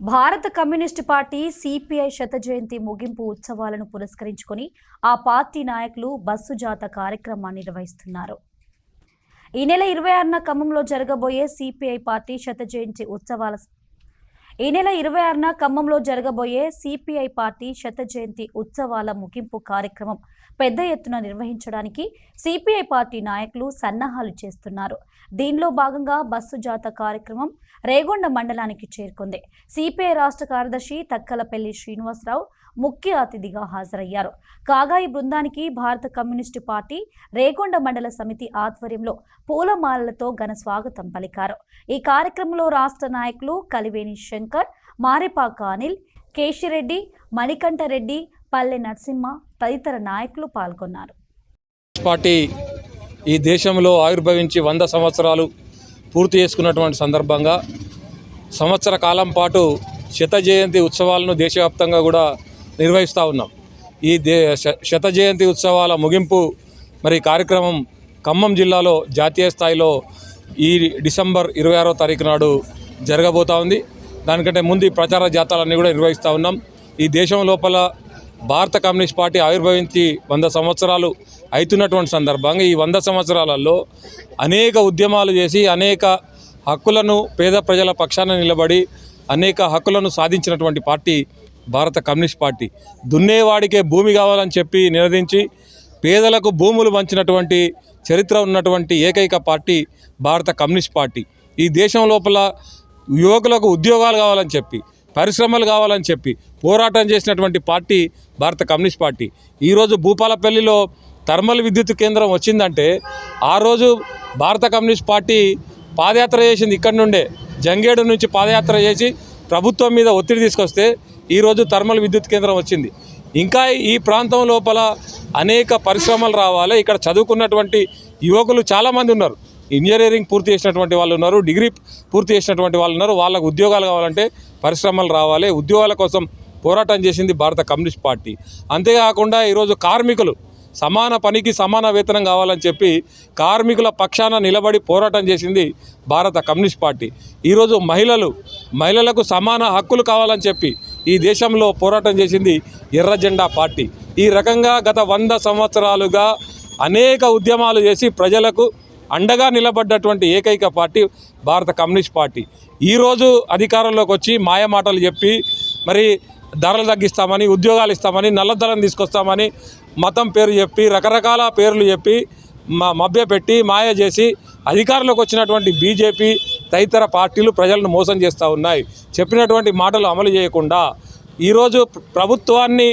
భారత communist party CPI శత జయంతి ముగింపు ఉత్సవాలను పురస్కరించుకొని ఆ పార్టీ నాయకులు బస్సు జాత కార్యక్రమాన్ని నిర్వహిస్తున్నారు. ఈ నెల 26న ఖమ్మంలో జరగబోయే సిపిఐ పార్టీ శత జయంతి ఉత్సవాల ముగింపు కార్యక్రమం పెద్ద ఎత్తున నిర్వహించడానికి సిపిఐ పార్టీ నాయకులు సన్నాహాలు చేస్తున్నారు. దీనిలో భాగంగా బస్సు జాత కార్యక్రమం రేగొండ మండలానికి చేరుకుంది. సిపిఐ రాష్ట్ర కార్యదర్శి తక్కలపల్లి శ్రీనివాసరావు ముఖ్య అతిథిగా హాజరయ్యారు. కాగా ఈ బృందానికి భారత కమ్యూనిస్టు పార్టీ రేగొండ మండల సమితి ఆధ్వర్యంలో పూలమాలలతో ఘన స్వాగతం పలికారు. ఈ కార్యక్రమంలో రాష్ట్ర నాయకులు కలివేణి శంకర్, మారెపాక అనిల్, కేశిరెడ్డి, మణికంఠరెడ్డి, పల్లె నరసింహ తదితర నాయకులు పాల్గొన్నారు. పార్టీ ఈ దేశంలో ఆవిర్భవించి 100 సంవత్సరాలు పూర్తి చేసుకున్నటువంటి సందర్భంగా సంవత్సర కాలం పాటు శత జయంతి ఉత్సవాలను దేశవ్యాప్తంగా కూడా నిర్వహిస్తూ ఉన్నాం. ఈ శత జయంతి ఉత్సవాల ముగింపు కార్యక్రమం ఖమ్మం జిల్లాలో జాతీయ స్థాయిలో ఈ డిసెంబర్ 26వ తారీఖు నాడు జరగబోతూ ఉంది. దానికంటే ముందు ప్రచార జాతాలన్నీ కూడా నిర్వహిస్తూ ఉన్నాం. ఈ దేశం లోపల భారత కమ్యూనిస్ట్ పార్టీ ఆవిర్భవించి 100 సంవత్సరాలు అవుతున్నటువంటి సందర్భంగా ఈ 100 సంవత్సరాలలో అనేక ఉద్యమాలు చేసి అనేక హక్కులను పేద ప్రజల పక్షాన నిలబడి అనేక హక్కులను సాధించినటువంటి పార్టీ భారత కమ్యూనిస్ట్ పార్టీ. దున్నేవాడికే భూమి కావాలని చెప్పి నినదించి పేదలకు భూములు పంచినటువంటి చరిత్ర ఉన్నటువంటి ఏకైక పార్టీ భారత కమ్యూనిస్ట్ పార్టీ. ఈ దేశం లోపల యువకులకు ఉద్యోగాలు కావాలని చెప్పి, పరిశ్రమలు కావాలని చెప్పి పోరాటం చేసినటువంటి పార్టీ భారత కమ్యూనిస్ట్ పార్టీ. ఈరోజు భూపాలపల్లిలో థర్మల్ విద్యుత్ కేంద్రం వచ్చిందంటే ఆ రోజు భారత కమ్యూనిస్ట్ పార్టీ పాదయాత్ర చేసింది. ఇక్కడి నుండే జంగేడు నుంచి పాదయాత్ర చేసి ప్రభుత్వం మీద ఒత్తిడి తీసుకొస్తే ఈరోజు థర్మల్ విద్యుత్ కేంద్రం వచ్చింది. ఇంకా ఈ ప్రాంతం లోపల అనేక పరిశ్రమలు రావాలి. ఇక్కడ చదువుకున్నటువంటి యువకులు చాలామంది ఉన్నారు. ఇంజనీరింగ్ పూర్తి చేసినటువంటి వాళ్ళు ఉన్నారు, డిగ్రీ పూర్తి చేసినటువంటి వాళ్ళు ఉన్నారు. వాళ్ళకు ఉద్యోగాలు కావాలంటే పరిశ్రమలు రావాలి. ఉద్యోగాల కోసం పోరాటం చేసింది భారత కమ్యూనిస్ట్ పార్టీ. అంతేకాకుండా ఈరోజు కార్మికులు సమాన పనికి సమాన వేతనం కావాలని చెప్పి కార్మికుల పక్షాన నిలబడి పోరాటం చేసింది భారత కమ్యూనిస్ట్ పార్టీ. ఈరోజు మహిళలకు సమాన హక్కులు కావాలని చెప్పి ఈ దేశంలో పోరాటం చేసింది ఎర్ర జెండా పార్టీ. ఈ రకంగా గత 100 సంవత్సరాలుగా అనేక ఉద్యమాలు చేసి ప్రజలకు అండగా నిలబడ్డటువంటి ఏకైక పార్టీ భారత కమ్యూనిస్ట్ పార్టీ. ఈరోజు అధికారంలోకి వచ్చి మాయమాటలు చెప్పి ధరలు తగ్గిస్తామని, ఉద్యోగాలు ఇస్తామని, నల్లధనం తీసుకొస్తామని మతం పేరు చెప్పి రకరకాల పేర్లు చెప్పి మభ్యపెట్టి మాయ చేసి అధికారంలోకి వచ్చినటువంటి బీజేపీ తదితర పార్టీలు ప్రజలను మోసం చేస్తూ ఉన్నాయి. చెప్పినటువంటి మాటలు అమలు చేయకుండా ఈరోజు ప్రభుత్వాన్ని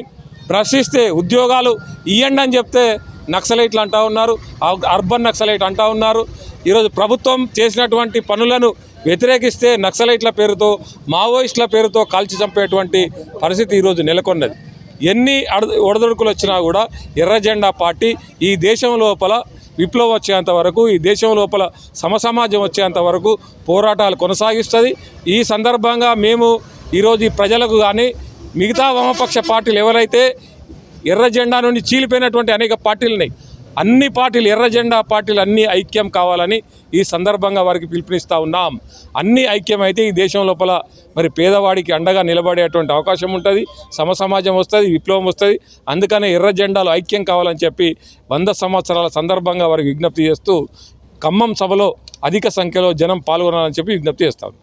ప్రశ్నిస్తే ఉద్యోగాలు ఇవ్వండి అని చెప్తే నక్సలైట్లు అంటూ ఉన్నారు, అర్బన్ నక్సలైట్ అంటూ ఉన్నారు. ఈరోజు ప్రభుత్వం చేసినటువంటి పనులను వ్యతిరేకిస్తే నక్సలైట్ల పేరుతో, మావోయిస్టుల పేరుతో కాల్చి చంపేటువంటి పరిస్థితి ఈరోజు నెలకొన్నది. ఎన్ని ఒడదొడుకులు వచ్చినా కూడా ఎర్ర జెండా పార్టీ ఈ దేశం లోపల విప్లవం వచ్చేంత వరకు, ఈ దేశం లోపల సమసమాజం వచ్చేంత వరకు పోరాటాలు కొనసాగిస్తుంది. ఈ సందర్భంగా మేము ఈరోజు ఈ ప్రజలకు కానీ మిగతా వామపక్ష పార్టీలు ఎవరైతే ఎర్ర జెండా నుండి చీలిపోయినటువంటి అనేక పార్టీలు ఉన్నాయి, అన్ని పార్టీలు ఎర్ర జెండా పార్టీలు అన్నీ ఐక్యం కావాలని ఈ సందర్భంగా వారికి పిలుపునిస్తూ ఉన్నాం. అన్ని ఐక్యమైతే ఈ దేశం లోపల పేదవాడికి అండగా నిలబడేటువంటి అవకాశం ఉంటుంది, సమసమాజం వస్తుంది, విప్లవం వస్తుంది. అందుకనే ఎర్ర జెండాలు ఐక్యం కావాలని చెప్పి 100 సంవత్సరాల సందర్భంగా వారికి విజ్ఞప్తి చేస్తూ ఖమ్మం సభలో అధిక సంఖ్యలో జనం పాల్గొనాలని చెప్పి విజ్ఞప్తి చేస్తాం.